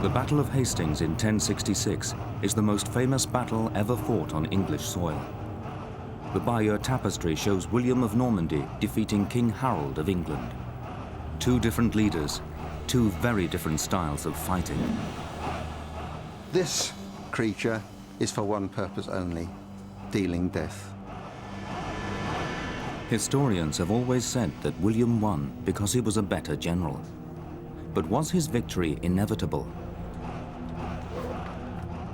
The Battle of Hastings in 1066 is the most famous battle ever fought on English soil. The Bayeux Tapestry shows William of Normandy defeating King Harold of England. Two different leaders, two very different styles of fighting. This creature is for one purpose only, dealing death. Historians have always said that William won because he was a better general. But was his victory inevitable?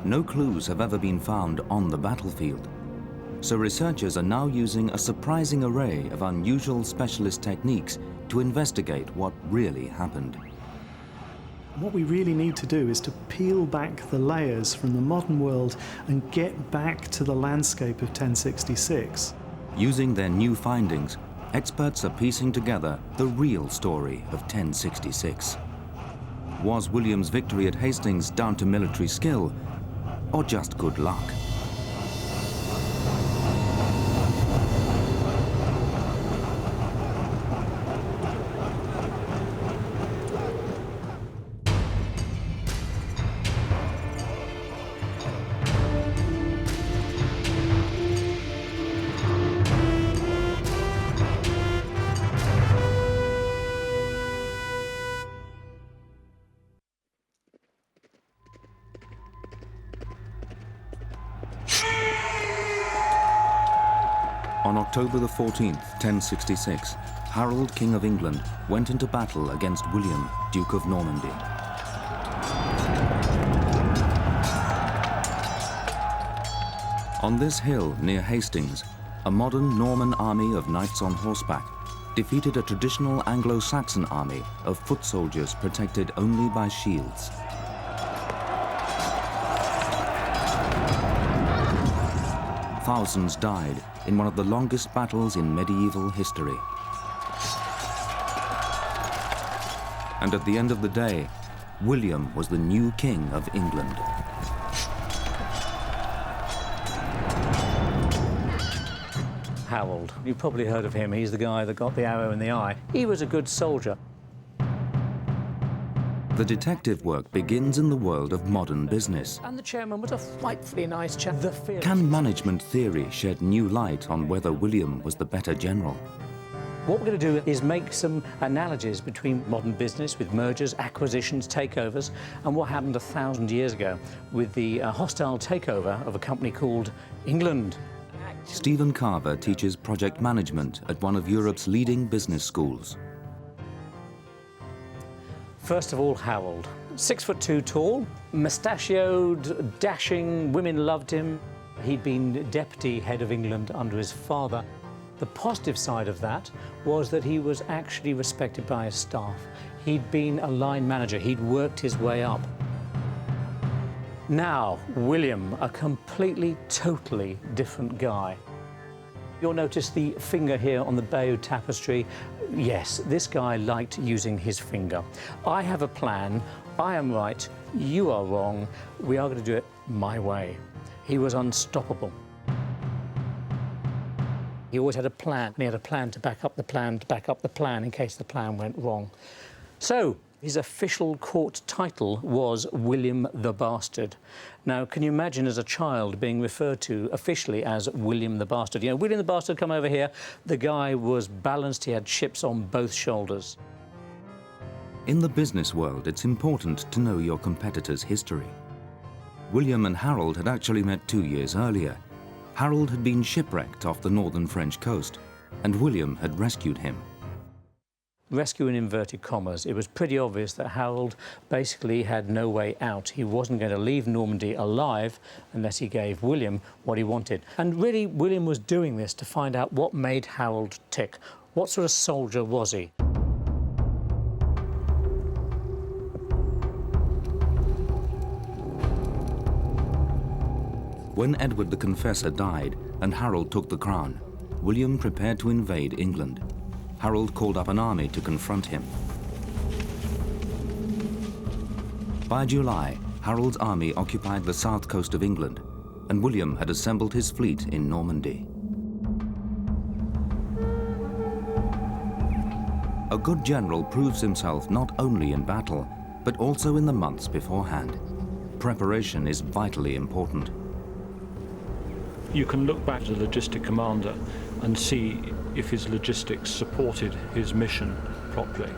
No clues have ever been found on the battlefield, so researchers are now using a surprising array of unusual specialist techniques to investigate what really happened. What we really need to do is to peel back the layers from the modern world and get back to the landscape of 1066. Using their new findings, experts are piecing together the real story of 1066. Was William's victory at Hastings down to military skill, or just good luck? On October the 14th, 1066, Harold, King of England, went into battle against William, Duke of Normandy. On this hill near Hastings, a modern Norman army of knights on horseback defeated a traditional Anglo-Saxon army of foot soldiers protected only by shields. Thousands died in one of the longest battles in medieval history. And at the end of the day, William was the new King of England. Harold, you've probably heard of him. He's the guy that got the arrow in the eye. He was a good soldier. The detective work begins in the world of modern business. And the chairman was a frightfully nice chap. Can management theory shed new light on whether William was the better general? What we're going to do is make some analogies between modern business with mergers, acquisitions, takeovers, and what happened 1,000 years ago with the hostile takeover of a company called England. Stephen Carver teaches project management at one of Europe's leading business schools. First of all, Harold. 6'2" tall, mustachioed, dashing, women loved him. He'd been deputy head of England under his father. The positive side of that was that he was actually respected by his staff. He'd been a line manager, he'd worked his way up. Now, William, a completely, totally different guy. You'll notice the finger here on the Bayeux Tapestry. Yes, this guy liked using his finger. I have a plan, I am right, you are wrong, we are going to do it my way. He was unstoppable. He always had a plan, and he had a plan to back up the plan, to back up the plan in case the plan went wrong. So, his official court title was William the Bastard. Now, can you imagine as a child being referred to officially as William the Bastard? You know, William the Bastard, come over here. The guy was balanced, he had chips on both shoulders. In the business world, it's important to know your competitor's history. William and Harold had actually met 2 years earlier. Harold had been shipwrecked off the northern French coast, and William had rescued him. Rescue in inverted commas. It was pretty obvious that Harold basically had no way out. He wasn't going to leave Normandy alive unless he gave William what he wanted. And really, William was doing this to find out what made Harold tick. What sort of soldier was he? When Edward the Confessor died and Harold took the crown, William prepared to invade England. Harold called up an army to confront him. By July, Harold's army occupied the south coast of England, and William had assembled his fleet in Normandy. A good general proves himself not only in battle, but also in the months beforehand. Preparation is vitally important. You can look back to the logistic commander and see if his logistics supported his mission properly.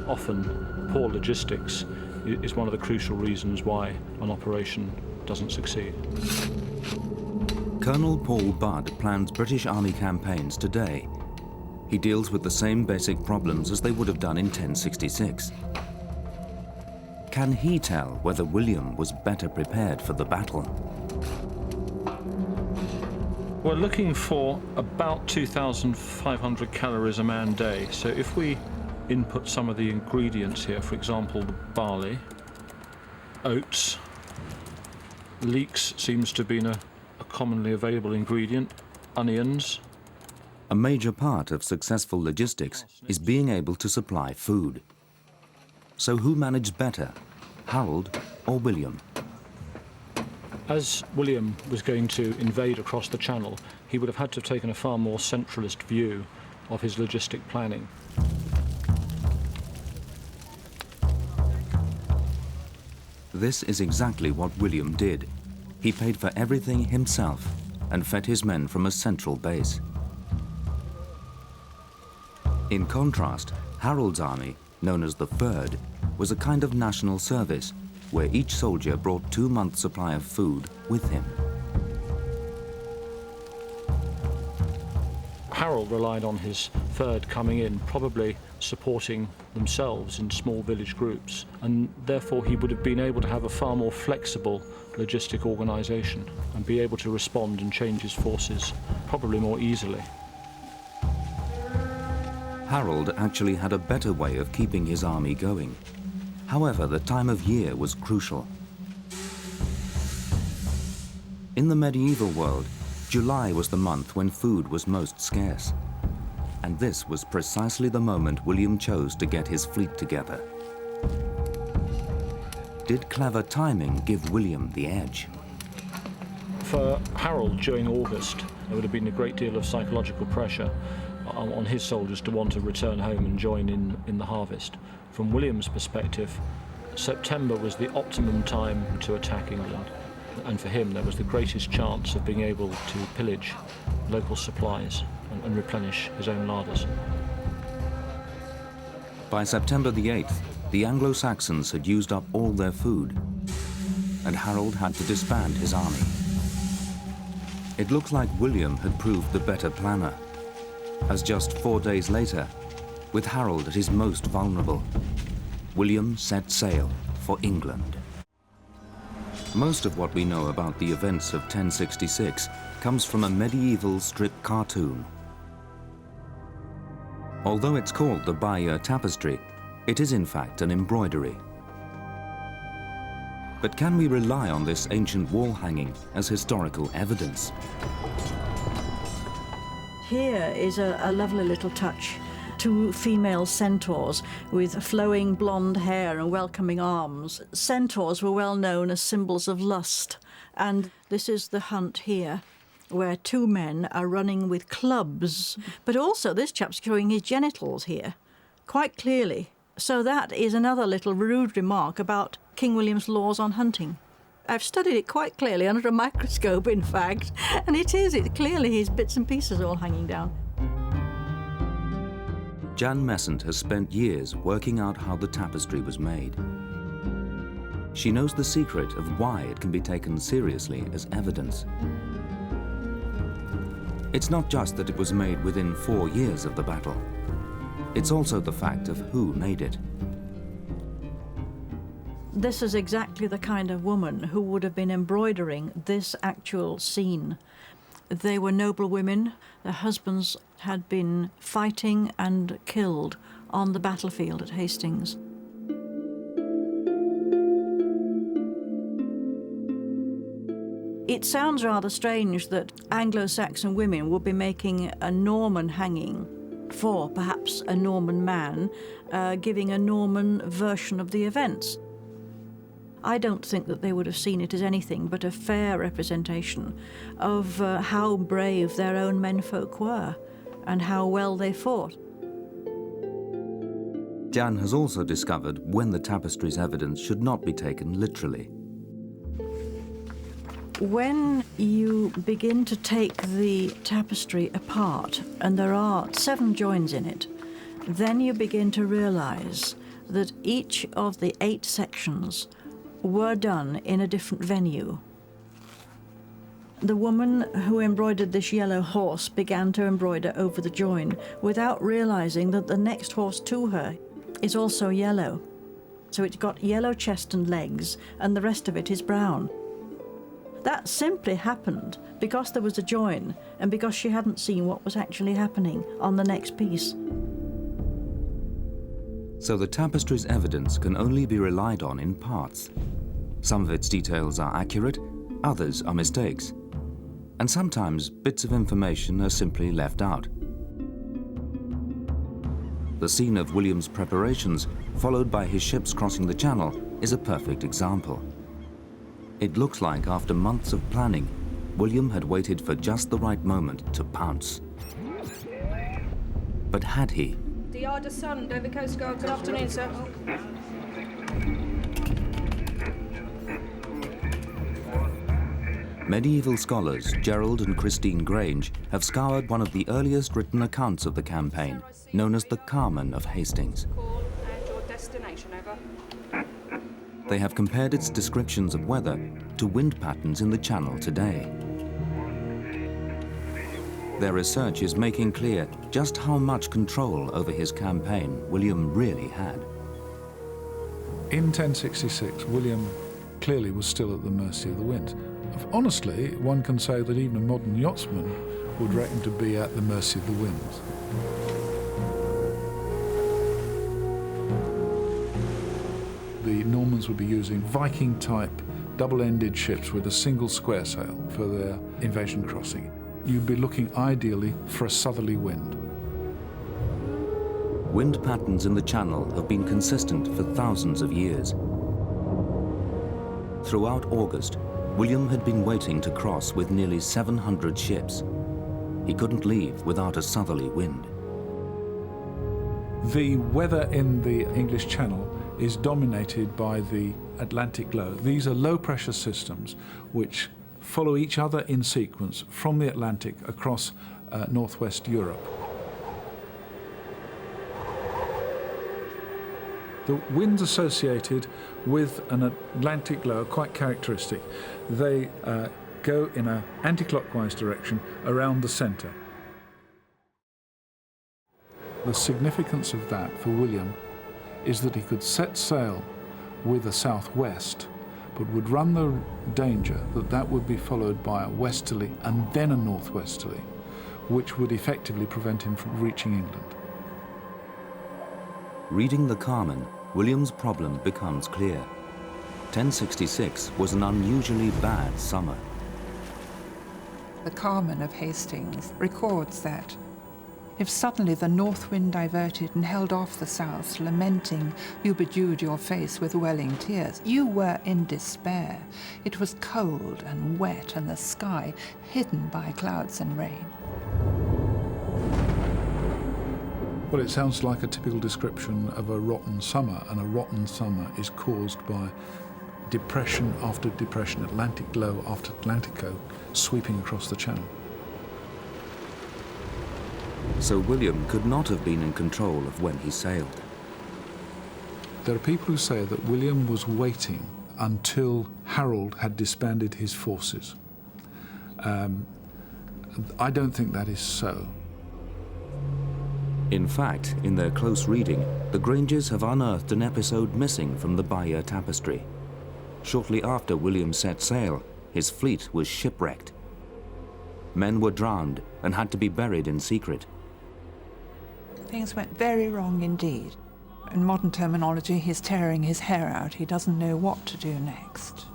Often, poor logistics is one of the crucial reasons why an operation doesn't succeed. Colonel Paul Budd plans British Army campaigns today. He deals with the same basic problems as they would have done in 1066. Can he tell whether William was better prepared for the battle? We're looking for about 2,500 calories a man day. So if we input some of the ingredients here, for example, the barley, oats, leeks seems to have been a commonly available ingredient, onions. A major part of successful logistics is being able to supply food. So who managed better, Harold or William? As William was going to invade across the Channel, he would have had to have taken a far more centralist view of his logistic planning. This is exactly what William did. He paid for everything himself and fed his men from a central base. In contrast, Harold's army, known as the Fyrd, was a kind of national service where each soldier brought 2 months' supply of food with him. Harold relied on his Fyrd coming in, probably supporting themselves in small village groups, and therefore he would have been able to have a far more flexible logistic organisation and be able to respond and change his forces probably more easily. Harold actually had a better way of keeping his army going. However, the time of year was crucial. In the medieval world, July was the month when food was most scarce. And this was precisely the moment William chose to get his fleet together. Did clever timing give William the edge? For Harold, during August, there would have been a great deal of psychological pressure on his soldiers to want to return home and join in the harvest. From William's perspective, September was the optimum time to attack England, and for him there was the greatest chance of being able to pillage local supplies and replenish his own larders. By September the 8th, the Anglo-Saxons had used up all their food, and Harold had to disband his army. It looked like William had proved the better planner, as just 4 days later, with Harold at his most vulnerable, William set sail for England. Most of what we know about the events of 1066 comes from a medieval strip cartoon. Although it's called the Bayeux Tapestry, it is in fact an embroidery. But can we rely on this ancient wall hanging as historical evidence? Here is a lovely little touch. 2 female centaurs with flowing blonde hair and welcoming arms. Centaurs were well known as symbols of lust, and this is the hunt here, where 2 men are running with clubs, but also this chap's showing his genitals here, quite clearly. So that is another little rude remark about King William's laws on hunting. I've studied it quite clearly under a microscope, in fact, and it's clearly his bits and pieces all hanging down. Jan Messent has spent years working out how the tapestry was made. She knows the secret of why it can be taken seriously as evidence. It's not just that it was made within 4 years of the battle. It's also the fact of who made it. This is exactly the kind of woman who would have been embroidering this actual scene. They were noble women. Their husbands had been fighting and killed on the battlefield at Hastings. It sounds rather strange that Anglo-Saxon women would be making a Norman hanging for perhaps a Norman man, giving a Norman version of the events. I don't think that they would have seen it as anything but a fair representation of how brave their own menfolk were and how well they fought. Jan has also discovered when the tapestry's evidence should not be taken literally. When you begin to take the tapestry apart, and there are 7 joins in it, then you begin to realise that each of the 8 sections were done in a different venue. The woman who embroidered this yellow horse began to embroider over the join without realising that the next horse to her is also yellow. So it's got yellow chest and legs, and the rest of it is brown. That simply happened because there was a join and because she hadn't seen what was actually happening on the next piece. So the tapestry's evidence can only be relied on in parts. Some of its details are accurate, others are mistakes. And sometimes bits of information are simply left out. The scene of William's preparations, followed by his ships crossing the channel, is a perfect example. It looks like after months of planning, William had waited for just the right moment to pounce. But had he? The Arda Sun, Dover Coast Guard. Good afternoon, sir. Medieval scholars Gerald and Christine Grange have scoured one of the earliest written accounts of the campaign, known as the Carmen of Hastings. Call and your destination, over. They have compared its descriptions of weather to wind patterns in the Channel today. Their research is making clear just how much control over his campaign William really had. In 1066, William clearly was still at the mercy of the winds. Honestly, one can say that even a modern yachtsman would reckon to be at the mercy of the winds. The Normans would be using Viking-type double-ended ships with a single square sail for their invasion crossing. You'd be looking ideally for a southerly wind. Wind patterns in the Channel have been consistent for thousands of years. Throughout August, William had been waiting to cross with nearly 700 ships. He couldn't leave without a southerly wind. The weather in the English Channel is dominated by the Atlantic low. These are low-pressure systems which follow each other in sequence from the Atlantic across northwest Europe. The winds associated with an Atlantic low are quite characteristic. They go in an anti-clockwise direction around the centre. The significance of that for William is that he could set sail with a southwest, but would run the danger that that would be followed by a westerly and then a northwesterly, which would effectively prevent him from reaching England. Reading the Carmen, William's problem becomes clear. 1066 was an unusually bad summer. The Carmen of Hastings records that if suddenly the north wind diverted and held off the south, lamenting, you bedewed your face with welling tears. You were in despair. It was cold and wet, and the sky hidden by clouds and rain. Well, it sounds like a typical description of a rotten summer, and a rotten summer is caused by depression after depression, Atlantic low after Atlantic low, sweeping across the Channel. So William could not have been in control of when he sailed. There are people who say that William was waiting until Harold had disbanded his forces. I don't think that is so. In fact, in their close reading, the Granges have unearthed an episode missing from the Bayeux Tapestry. Shortly after William set sail, his fleet was shipwrecked. Men were drowned and had to be buried in secret. Things went very wrong indeed. In modern terminology, he's tearing his hair out. He doesn't know what to do next.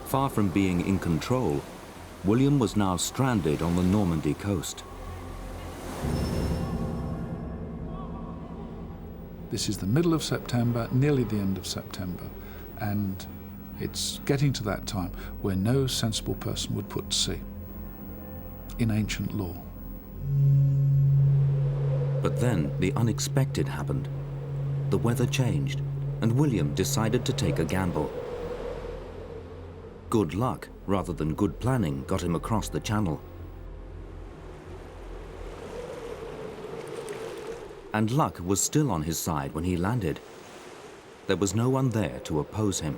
Far from being in control, William was now stranded on the Normandy coast. This is the middle of September, nearly the end of September, and it's getting to that time where no sensible person would put to sea in ancient law. But then the unexpected happened. the weather changed, and William decided to take a gamble. Good luck, rather than good planning, got him across the channel. And luck was still on his side when he landed. There was no one there to oppose him.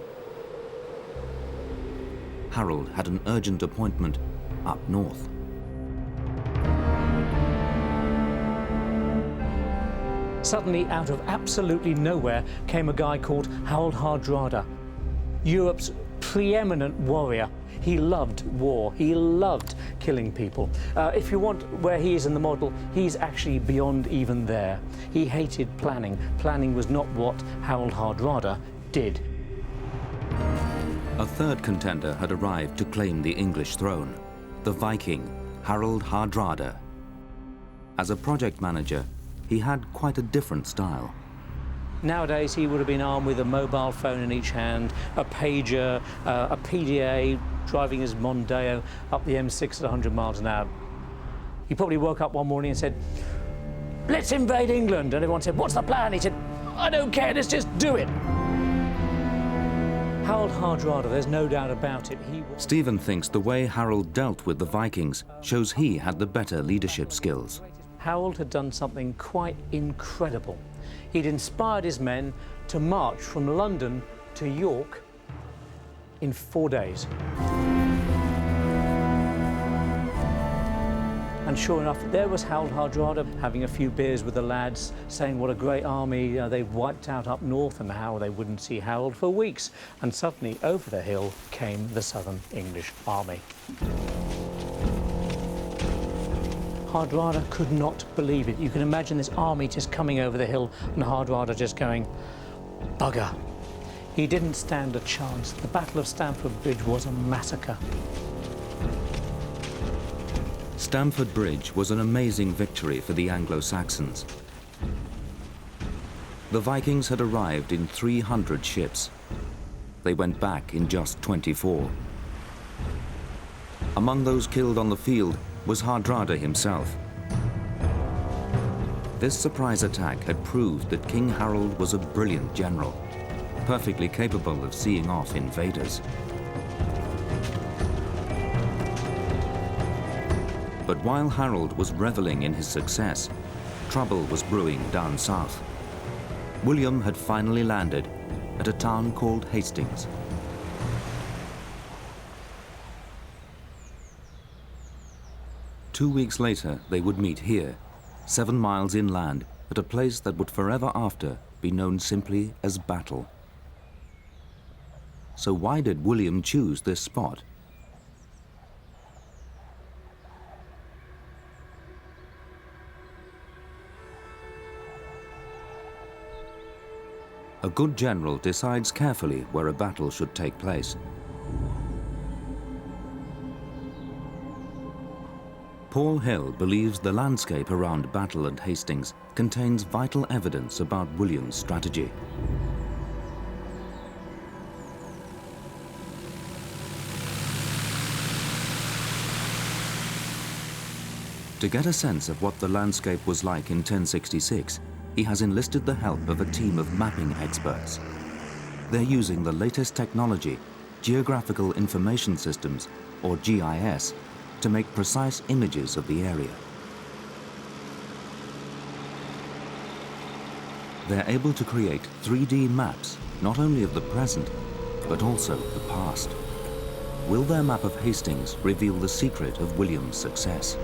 Harold had an urgent appointment up north. Suddenly, out of absolutely nowhere, came a guy called Harold Hardrada, Europe's preeminent warrior. He loved war. He loved killing people. If you want where he is in the model, he's actually beyond even there. He hated planning. Planning was not what Harold Hardrada did. A third contender had arrived to claim the English throne, the Viking, Harold Hardrada. As a project manager, he had quite a different style. Nowadays, he would have been armed with a mobile phone in each hand, a pager, a PDA, driving his Mondeo up the M6 at 100 miles an hour. He probably woke up one morning and said, "Let's invade England." And everyone said, "What's the plan?" He said, "I don't care, let's just do it." Harold Hardrada, there's no doubt about it. Stephen thinks the way Harold dealt with the Vikings shows he had the better leadership skills. Harold had done something quite incredible. He'd inspired his men to march from London to York in 4 days. And sure enough, there was Harold Hardrada having a few beers with the lads, saying what a great army they'd wiped out up north and how they wouldn't see Harold for weeks. And suddenly, over the hill came the southern English army. Hardrada could not believe it. You can imagine this army just coming over the hill and Hardrada just going, "Bugger." He didn't stand a chance. The Battle of Stamford Bridge was a massacre. Stamford Bridge was an amazing victory for the Anglo-Saxons. The Vikings had arrived in 300 ships. They went back in just 24. Among those killed on the field was Hardrada himself. This surprise attack had proved that King Harold was a brilliant general, perfectly capable of seeing off invaders. But while Harold was reveling in his success, trouble was brewing down south. William had finally landed at a town called Hastings. Two weeks later, they would meet here, 7 miles inland, at a place that would forever after be known simply as Battle. So why did William choose this spot? A good general decides carefully where a battle should take place. Paul Hill believes the landscape around Battle and Hastings contains vital evidence about William's strategy. To get a sense of what the landscape was like in 1066, he has enlisted the help of a team of mapping experts. They're using the latest technology, Geographical Information Systems, or GIS, to make precise images of the area. They're able to create 3D maps, not only of the present, but also the past. Will their map of Hastings reveal the secret of William's success?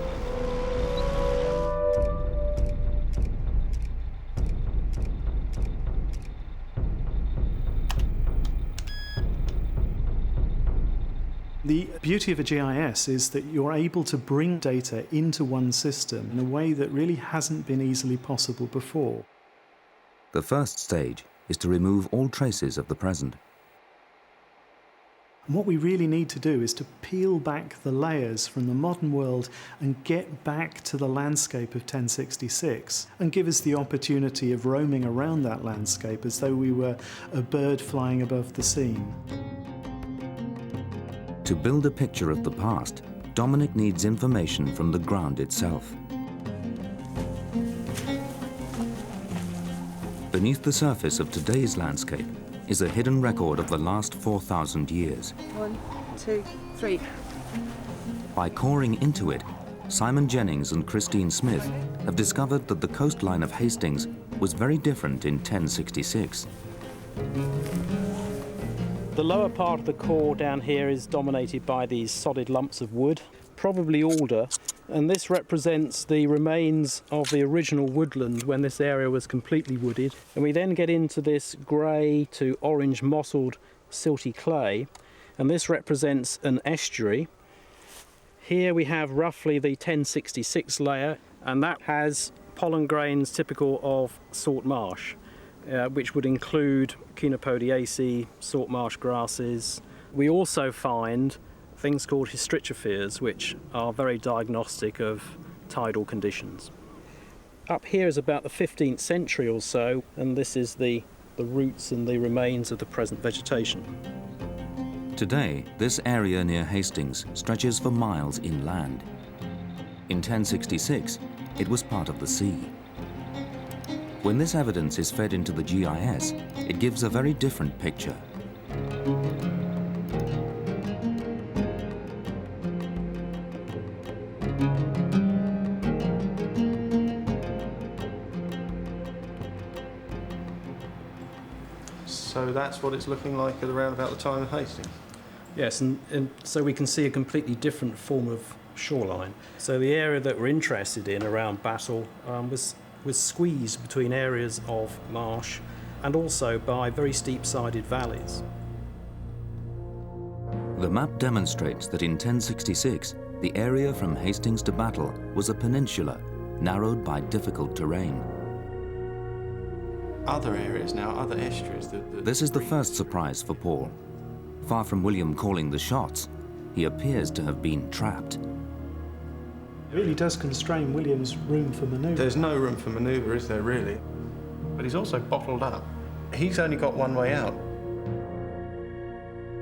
The beauty of a GIS is that you're able to bring data into one system in a way that really hasn't been easily possible before. The first stage is to remove all traces of the present. And what we really need to do is to peel back the layers from the modern world and get back to the landscape of 1066 and give us the opportunity of roaming around that landscape as though we were a bird flying above the scene. To build a picture of the past, Dominic needs information from the ground itself. Beneath the surface of today's landscape is a hidden record of the last 4,000 years. 1, 2, 3. By coring into it, Simon Jennings and Christine Smith have discovered that the coastline of Hastings was very different in 1066. The lower part of the core down here is dominated by these solid lumps of wood, probably alder, and this represents the remains of the original woodland when this area was completely wooded. And we then get into this grey to orange mottled silty clay, and this represents an estuary. Here we have roughly the 1066 layer, and that has pollen grains typical of salt marsh, which would include Chenopodiaceae, salt marsh grasses. We also find things called hystricopheres, which are very diagnostic of tidal conditions. Up here is about the 15th century or so, and this is the roots and the remains of the present vegetation. Today, this area near Hastings stretches for miles inland. In 1066, it was part of the sea. When this evidence is fed into the GIS, it gives a very different picture. So that's what it's looking like at around about the time of Hastings. Yes, and so we can see a completely different form of shoreline. So the area that we're interested in around Battle was squeezed between areas of marsh and also by very steep-sided valleys. The map demonstrates that in 1066, the area from Hastings to Battle was a peninsula, narrowed by difficult terrain. Other areas now, other estuaries. This is the first surprise for Paul. Far from William calling the shots, he appears to have been trapped. It really does constrain William's room for manoeuvre. There's no room for manoeuvre, is there really? But he's also bottled up. He's only got one way out.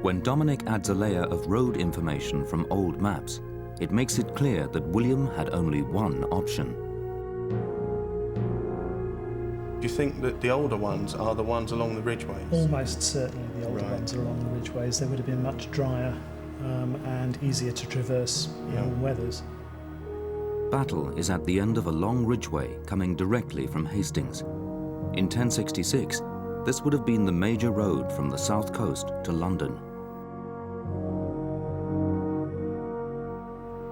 When Dominic adds a layer of road information from old maps, it makes it clear that William had only one option. Do you think that the older ones are the ones along the ridgeways? Almost certainly the older ones are along the ridgeways. They would have been much drier and easier to traverse in all weathers. Battle is at the end of a long ridgeway coming directly from Hastings. In 1066, this would have been the major road from the south coast to London.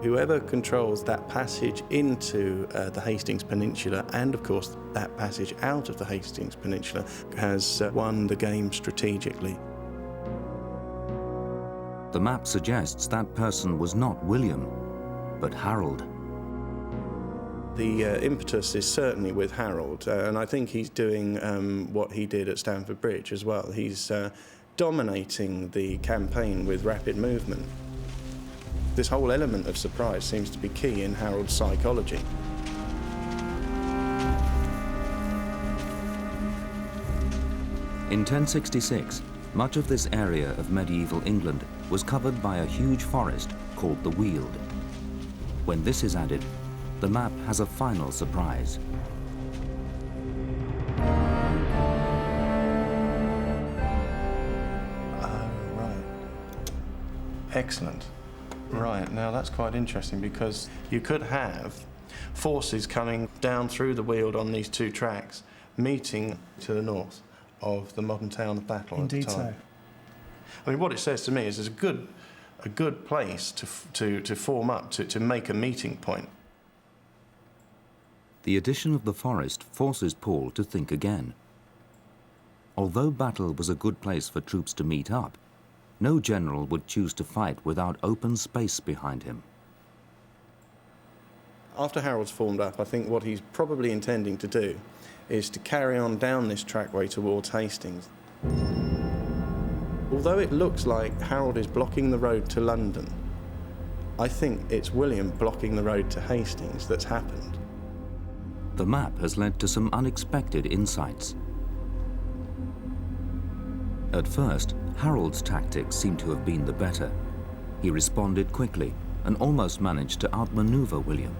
Whoever controls that passage into the Hastings Peninsula and, of course, that passage out of the Hastings Peninsula has won the game strategically. The map suggests that person was not William, but Harold. The impetus is certainly with Harold, and I think he's doing what he did at Stamford Bridge as well. He's dominating the campaign with rapid movement. This whole element of surprise seems to be key in Harold's psychology. In 1066, much of this area of medieval England was covered by a huge forest called the Weald. When this is added, the map has a final surprise. Oh, right. Excellent. Right, now that's quite interesting because you could have forces coming down through the Weald on these two tracks, meeting to the north of the modern town of Battle at the time. Indeed so. I mean, what it says to me is there's a good place to form up, to make a meeting point. The addition of the forest forces Paul to think again. Although Battle was a good place for troops to meet up, no general would choose to fight without open space behind him. After Harold's formed up, I think what he's probably intending to do is to carry on down this trackway towards Hastings. Although it looks like Harold is blocking the road to London, I think it's William blocking the road to Hastings that's happened. The map has led to some unexpected insights. At first, Harold's tactics seem to have been the better. He responded quickly and almost managed to outmaneuver William.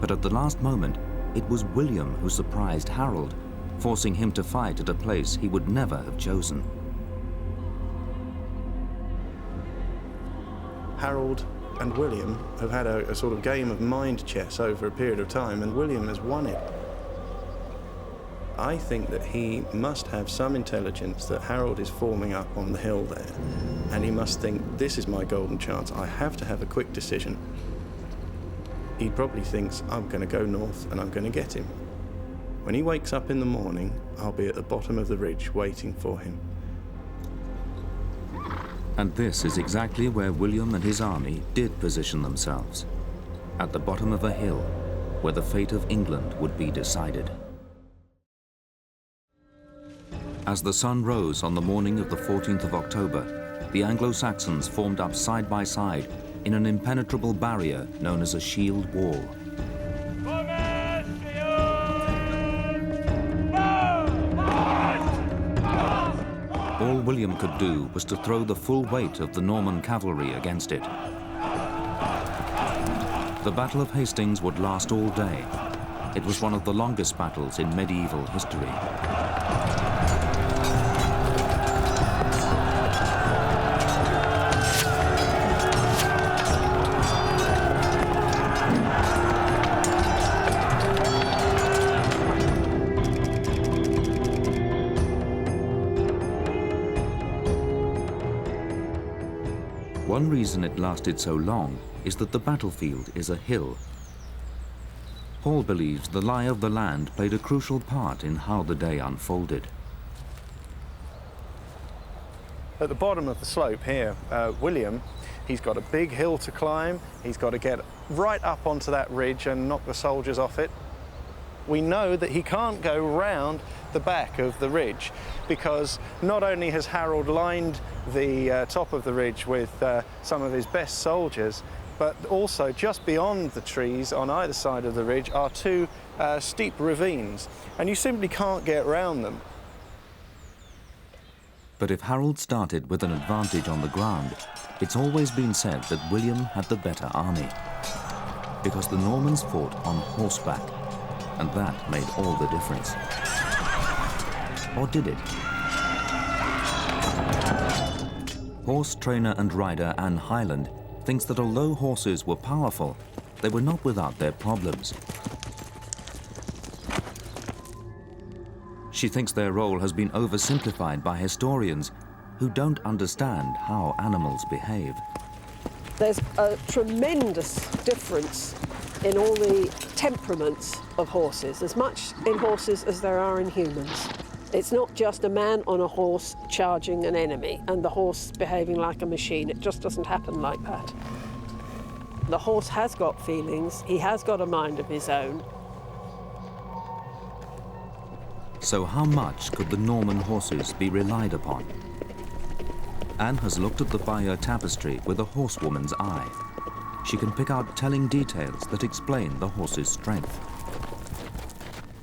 But at the last moment, it was William who surprised Harold, forcing him to fight at a place he would never have chosen. Harold and William have had a sort of game of mind chess over a period of time, and William has won it. I think that he must have some intelligence that Harold is forming up on the hill there, and he must think, this is my golden chance, I have to have a quick decision. He probably thinks, I'm going to go north and I'm going to get him. When he wakes up in the morning, I'll be at the bottom of the ridge waiting for him. And this is exactly where William and his army did position themselves, at the bottom of a hill where the fate of England would be decided. As the sun rose on the morning of the 14th of October, the Anglo-Saxons formed up side by side in an impenetrable barrier known as a shield wall. All William could do was to throw the full weight of the Norman cavalry against it. The Battle of Hastings would last all day. It was one of the longest battles in medieval history. One reason it lasted so long is that the battlefield is a hill. Paul believes the lie of the land played a crucial part in how the day unfolded. At the bottom of the slope here, William, he's got a big hill to climb. He's got to get right up onto that ridge and knock the soldiers off it. We know that he can't go round the back of the ridge because not only has Harold lined the top of the ridge with some of his best soldiers, but also just beyond the trees on either side of the ridge are two steep ravines, and you simply can't get round them. But if Harold started with an advantage on the ground, it's always been said that William had the better army, because the Normans fought on horseback, and that made all the difference. Or did it? Horse trainer and rider Anne Hyland thinks that although horses were powerful, they were not without their problems. She thinks their role has been oversimplified by historians who don't understand how animals behave. There's a tremendous difference in all the temperaments of horses, as much in horses as there are in humans. It's not just a man on a horse charging an enemy and the horse behaving like a machine. It just doesn't happen like that. The horse has got feelings, he has got a mind of his own. So how much could the Norman horses be relied upon? Anne has looked at the Bayeux Tapestry with a horsewoman's eye. She can pick out telling details that explain the horse's strength.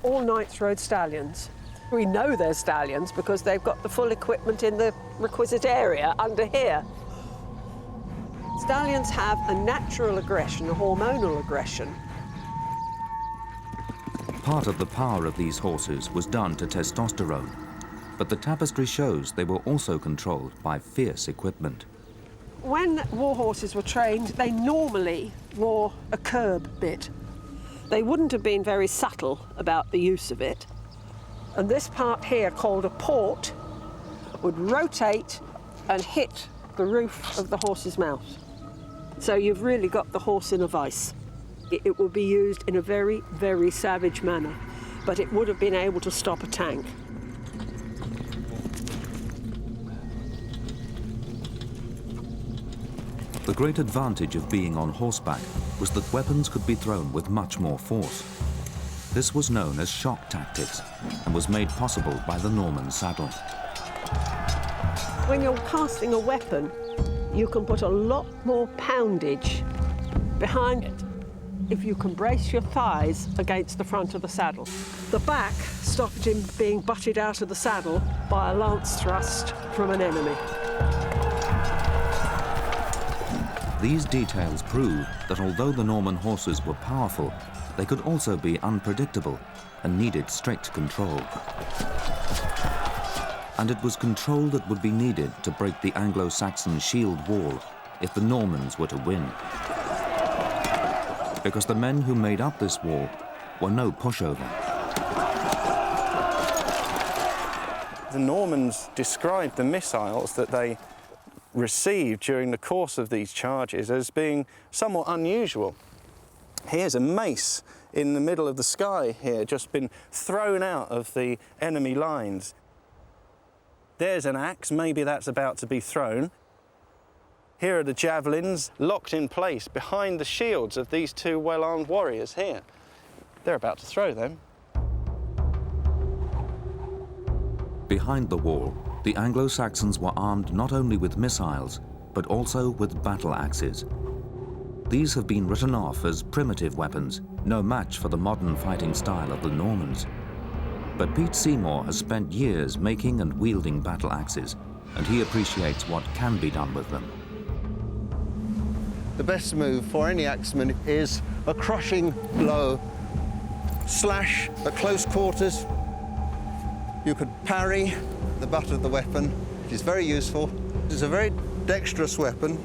All knights rode stallions. We know they're stallions because they've got the full equipment in the requisite area under here. Stallions have a natural aggression, a hormonal aggression. Part of the power of these horses was done to testosterone, but the tapestry shows they were also controlled by fierce equipment. When war horses were trained, they normally wore a curb bit. They wouldn't have been very subtle about the use of it. And this part here, called a port, would rotate and hit the roof of the horse's mouth. So you've really got the horse in a vice. It would be used in a very, very savage manner, but it would have been able to stop a tank. The great advantage of being on horseback was that weapons could be thrown with much more force. This was known as shock tactics and was made possible by the Norman saddle. When you're casting a weapon, you can put a lot more poundage behind it if you can brace your thighs against the front of the saddle. The back stopped him being butted out of the saddle by a lance thrust from an enemy. These details prove that although the Norman horses were powerful, they could also be unpredictable and needed strict control. And it was control that would be needed to break the Anglo-Saxon shield wall if the Normans were to win. Because the men who made up this wall were no pushover. The Normans described the missiles that they received during the course of these charges as being somewhat unusual. Here's a mace in the middle of the sky here, just been thrown out of the enemy lines. There's an axe, maybe that's about to be thrown. Here are the javelins locked in place behind the shields of these two well-armed warriors here. They're about to throw them. Behind the wall, the Anglo-Saxons were armed not only with missiles, but also with battle axes. These have been written off as primitive weapons, no match for the modern fighting style of the Normans. But Pete Seymour has spent years making and wielding battle axes, and he appreciates what can be done with them. The best move for any axeman is a crushing blow, slash at close quarters. You could parry the butt of the weapon, which is very useful. It's a very dexterous weapon.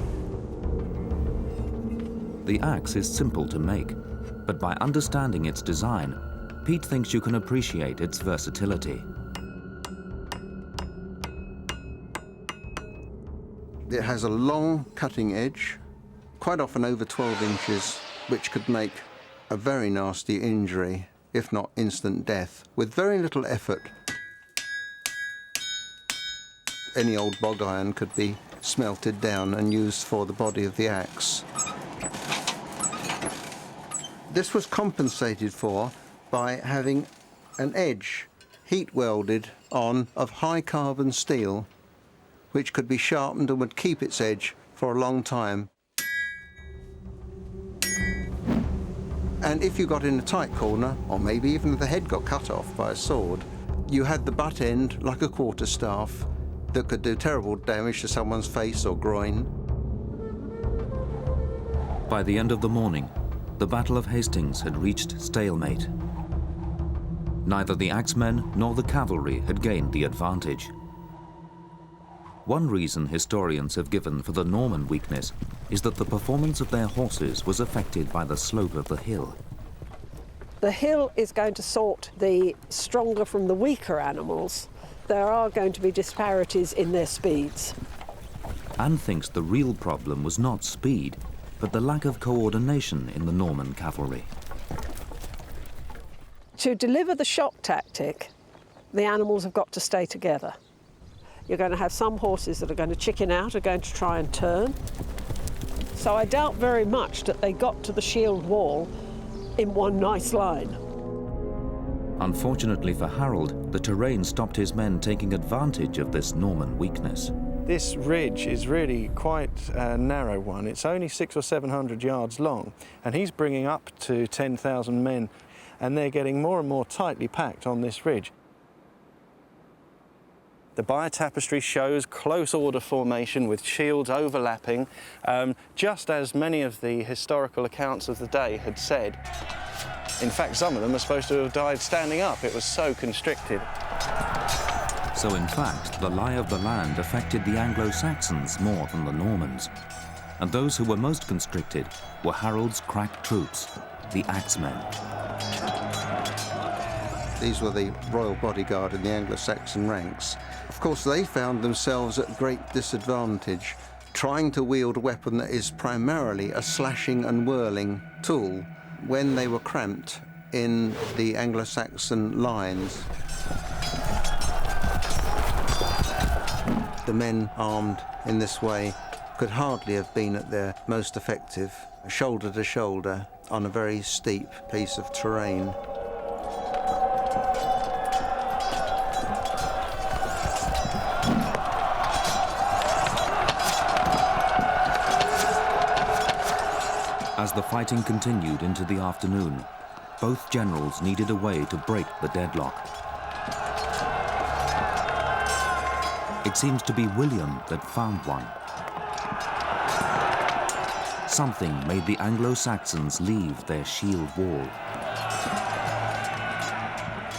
The axe is simple to make, but by understanding its design, Pete thinks you can appreciate its versatility. It has a long cutting edge, quite often over 12 inches, which could make a very nasty injury, if not instant death, with very little effort. Any old bog iron could be smelted down and used for the body of the axe. This was compensated for by having an edge heat welded on of high carbon steel, which could be sharpened and would keep its edge for a long time. And if you got in a tight corner, or maybe even if the head got cut off by a sword, you had the butt end like a quarterstaff that could do terrible damage to someone's face or groin. By the end of the morning, the Battle of Hastings had reached stalemate. Neither the axemen nor the cavalry had gained the advantage. One reason historians have given for the Norman weakness is that the performance of their horses was affected by the slope of the hill. The hill is going to sort the stronger from the weaker animals. There are going to be disparities in their speeds. Anne thinks the real problem was not speed, but the lack of coordination in the Norman cavalry. To deliver the shock tactic, the animals have got to stay together. You're going to have some horses that are going to chicken out, are going to try and turn. So I doubt very much that they got to the shield wall in one nice line. Unfortunately for Harold, the terrain stopped his men taking advantage of this Norman weakness. This ridge is really quite a narrow one. It's only 600 or 700 yards long, and he's bringing up to 10,000 men, and they're getting more and more tightly packed on this ridge. The Bayeux Tapestry shows close order formation with shields overlapping, just as many of the historical accounts of the day had said. In fact, some of them are supposed to have died standing up. It was so constricted. So in fact, the lie of the land affected the Anglo-Saxons more than the Normans. And those who were most constricted were Harold's crack troops, the axemen. These were the royal bodyguard in the Anglo-Saxon ranks. Of course, they found themselves at great disadvantage, trying to wield a weapon that is primarily a slashing and whirling tool when they were cramped in the Anglo-Saxon lines. The men armed in this way could hardly have been at their most effective, shoulder to shoulder on a very steep piece of terrain. As the fighting continued into the afternoon, both generals needed a way to break the deadlock. It seems to be William that found one. something made the Anglo-Saxons leave their shield wall.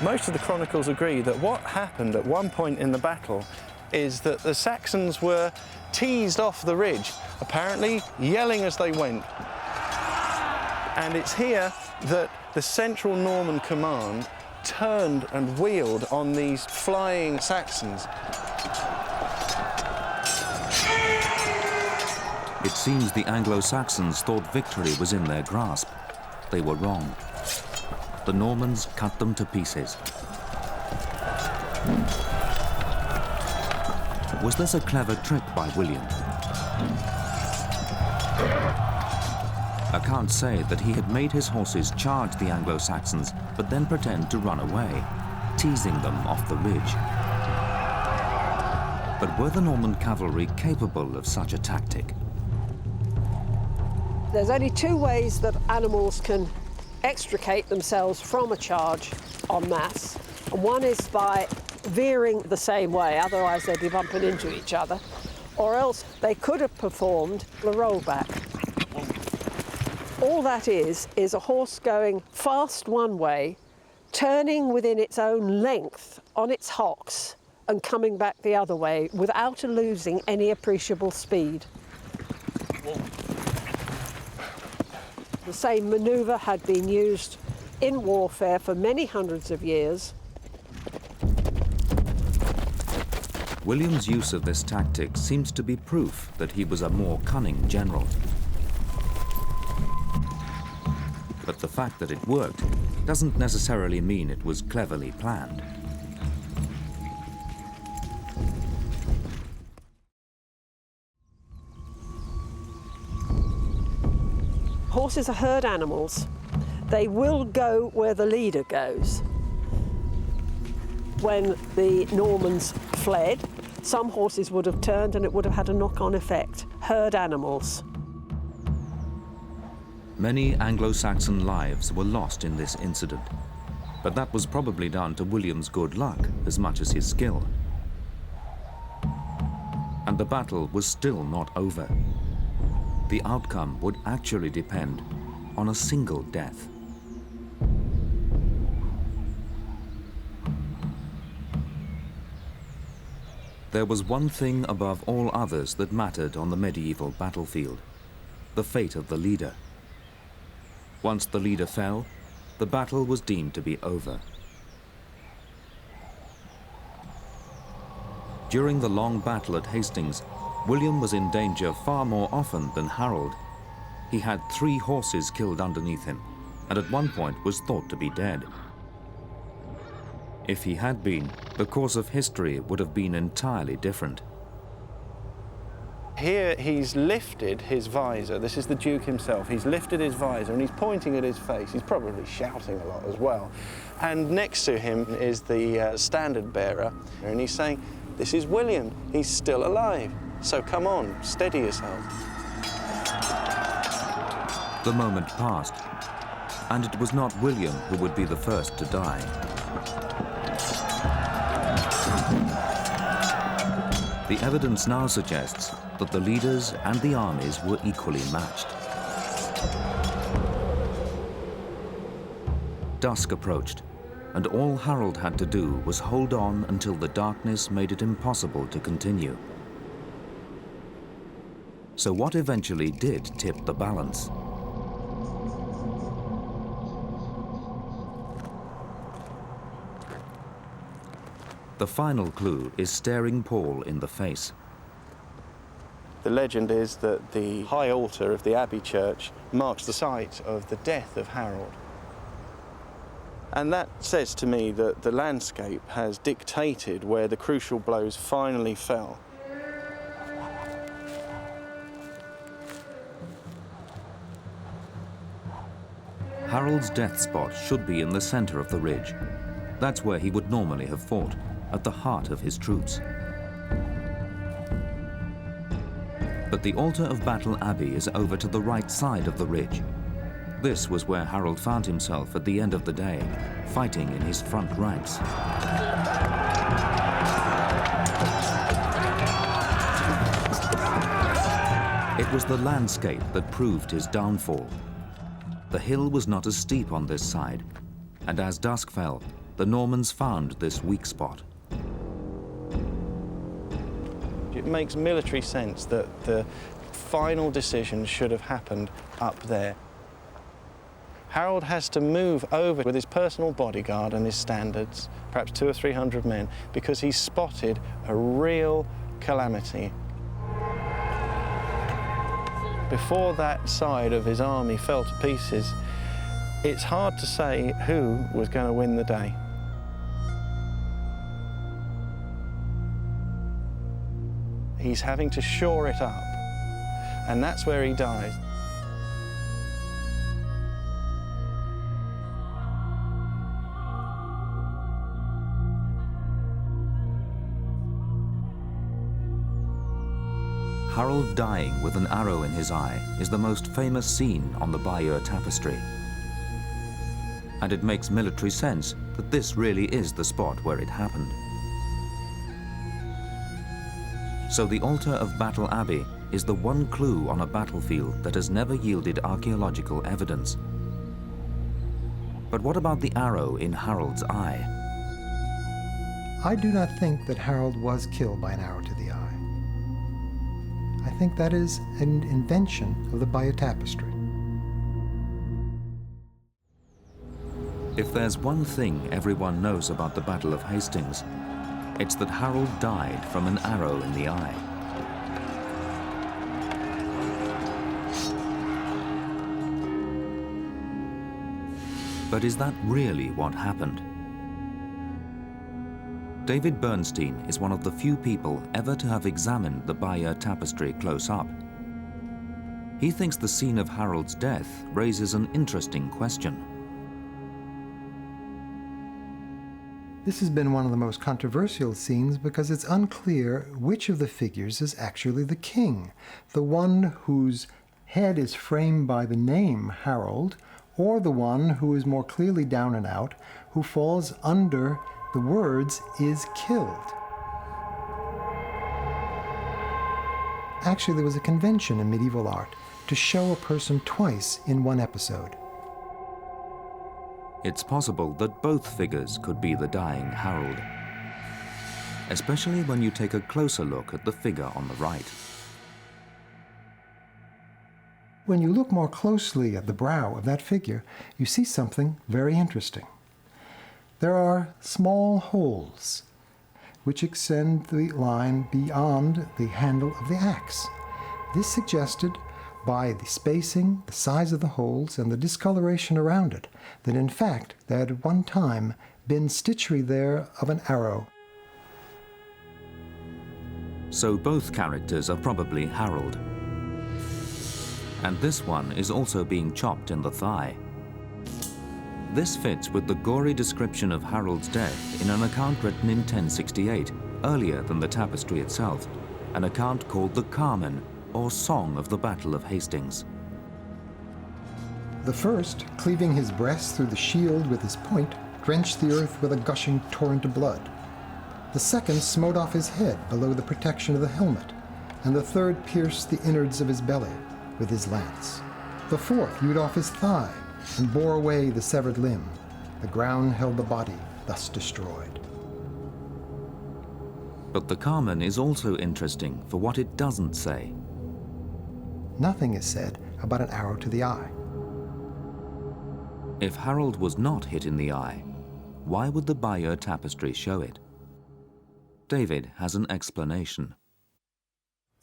Most of the chronicles agree that what happened at one point in the battle is that the Saxons were teased off the ridge, apparently yelling as they went. And it's here that the central Norman command turned and wheeled on these flying Saxons. It seems the Anglo-Saxons thought victory was in their grasp. They were wrong. The Normans cut them to pieces. Was this a clever trick by William? I can't say that he had made his horses charge the Anglo-Saxons, but then pretend to run away, teasing them off the ridge. But were the Norman cavalry capable of such a tactic? There's only two ways that animals can extricate themselves from a charge en masse, and one is by veering the same way, otherwise they'd be bumping into each other, or else they could have performed the rollback. All that is a horse going fast one way, turning within its own length on its hocks and coming back the other way without losing any appreciable speed. The same manoeuvre had been used in warfare for many hundreds of years. William's use of this tactic seems to be proof that he was a more cunning general. But the fact that it worked doesn't necessarily mean it was cleverly planned. Horses are herd animals. They will go where the leader goes. When the Normans fled, some horses would have turned and it would have had a knock-on effect. Herd animals. Many Anglo-Saxon lives were lost in this incident, but that was probably down to William's good luck as much as his skill. And the battle was still not over. The outcome would actually depend on a single death. There was one thing above all others that mattered on the medieval battlefield: the fate of the leader. Once the leader fell, the battle was deemed to be over. During the long battle at Hastings, William was in danger far more often than Harold. He had 3 horses killed underneath him, and at one point was thought to be dead. If he had been, the course of history would have been entirely different. Here he's lifted his visor. This is the Duke himself. He's lifted his visor and he's pointing at his face. He's probably shouting a lot as well. And next to him is the standard bearer, and he's saying, "This is William. He's still alive. So come on, steady yourself." The moment passed, and it was not William who would be the first to die. The evidence now suggests that the leaders and the armies were equally matched. Dusk approached, and all Harold had to do was hold on until the darkness made it impossible to continue. So what eventually did tip the balance? The final clue is staring Paul in the face. The legend is that the high altar of the Abbey Church marks the site of the death of Harold. And that says to me that the landscape has dictated where the crucial blows finally fell. Harold's death spot should be in the center of the ridge. That's where he would normally have fought, at the heart of his troops. But the altar of Battle Abbey is over to the right side of the ridge. This was where Harold found himself at the end of the day, fighting in his front ranks. It was the landscape that proved his downfall. The hill was not as steep on this side, and as dusk fell, the Normans found this weak spot. It makes military sense that the final decision should have happened up there. Harold has to move over with his personal bodyguard and his standards, perhaps 200 or 300 men, because he's spotted a real calamity. Before that side of his army fell to pieces, it's hard to say who was going to win the day. He's having to shore it up, and that's where he dies. Harold dying with an arrow in his eye is the most famous scene on the Bayeux Tapestry. And it makes military sense that this really is the spot where it happened. So the altar of Battle Abbey is the one clue on a battlefield that has never yielded archaeological evidence. But what about the arrow in Harold's eye? I do not think that Harold was killed by an arrow to the eye. I think that is an invention of the Bayeux Tapestry. If there's one thing everyone knows about the Battle of Hastings, it's that Harold died from an arrow in the eye. But is that really what happened? David Bernstein is one of the few people ever to have examined the Bayeux Tapestry close up. He thinks the scene of Harold's death raises an interesting question. This has been one of the most controversial scenes because it's unclear which of the figures is actually the king, the one whose head is framed by the name Harold, or the one who is more clearly down and out, who falls under the words, "is killed." Actually, there was a convention in medieval art to show a person twice in one episode. It's possible that both figures could be the dying Harold, especially when you take a closer look at the figure on the right. When you look more closely at the brow of that figure, you see something very interesting. There are small holes which extend the line beyond the handle of the axe. This suggested by the spacing, the size of the holes, and the discoloration around it, that in fact there had at one time been stitchery there of an arrow. So both characters are probably Harold. And this one is also being chopped in the thigh. This fits with the gory description of Harold's death in an account written in 1068, earlier than the tapestry itself, an account called the Carmen, or Song of the Battle of Hastings. The first, cleaving his breast through the shield with his point, drenched the earth with a gushing torrent of blood. The second smote off his head below the protection of the helmet, and the third pierced the innards of his belly with his lance. The fourth hewed off his thigh and bore away the severed limb. The ground held the body thus destroyed. But the Carmen is also interesting for what it doesn't say. Nothing is said about an arrow to the eye. If Harold was not hit in the eye, why would the Bayeux Tapestry show it? David has an explanation.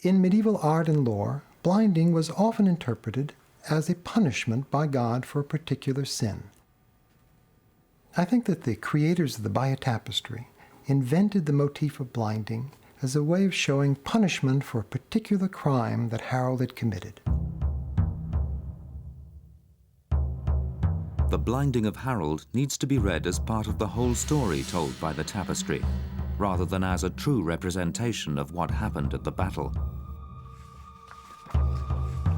In medieval art and lore, blinding was often interpreted as a punishment by God for a particular sin. I think that the creators of the Bayeux Tapestry invented the motif of blinding as a way of showing punishment for a particular crime that Harold had committed. The blinding of Harold needs to be read as part of the whole story told by the tapestry, rather than as a true representation of what happened at the battle.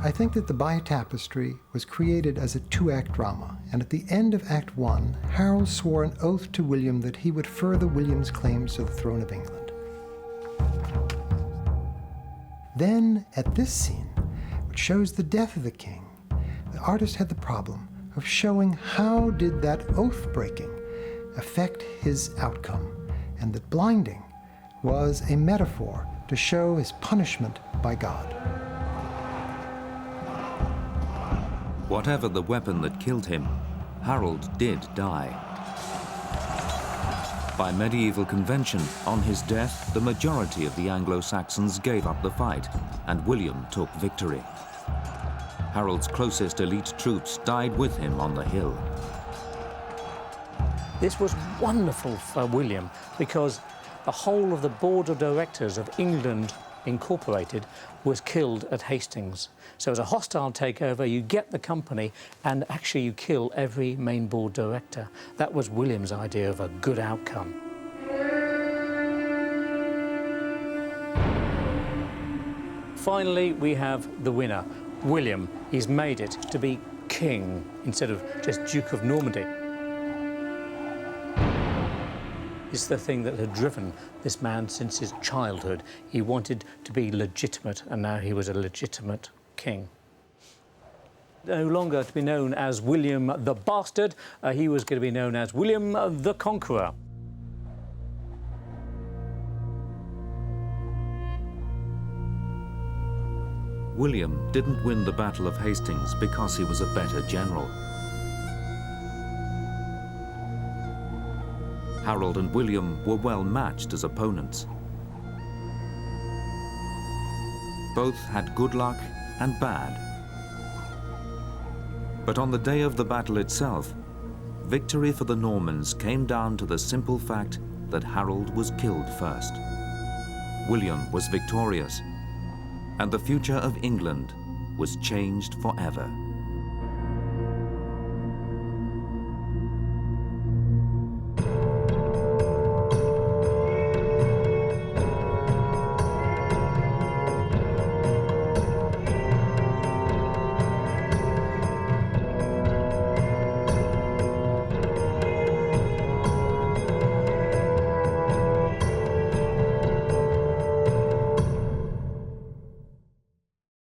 I think that the Bayeux Tapestry was created as a two-act drama, and at the end of Act 1, Harold swore an oath to William that he would further William's claims to the throne of England. Then, at this scene, which shows the death of the king, the artist had the problem of showing how did that oath-breaking affect his outcome, and that blinding was a metaphor to show his punishment by God. Whatever the weapon that killed him, Harold did die. By medieval convention, on his death, the majority of the Anglo-Saxons gave up the fight, and William took victory. Harold's closest elite troops died with him on the hill. This was wonderful for William because the whole of the board of directors of England Incorporated was killed at Hastings. So as a hostile takeover, you get the company and actually you kill every main board director. That was William's idea of a good outcome. Finally, we have the winner, William. He's made it to be king instead of just Duke of Normandy. It's the thing that had driven this man since his childhood. He wanted to be legitimate, and now he was a legitimate king. No longer to be known as William the Bastard, he was going to be known as William the Conqueror. William didn't win the Battle of Hastings because he was a better general. Harold and William were well matched as opponents. Both had good luck and bad. But on the day of the battle itself, victory for the Normans came down to the simple fact that Harold was killed first. William was victorious, and the future of England was changed forever.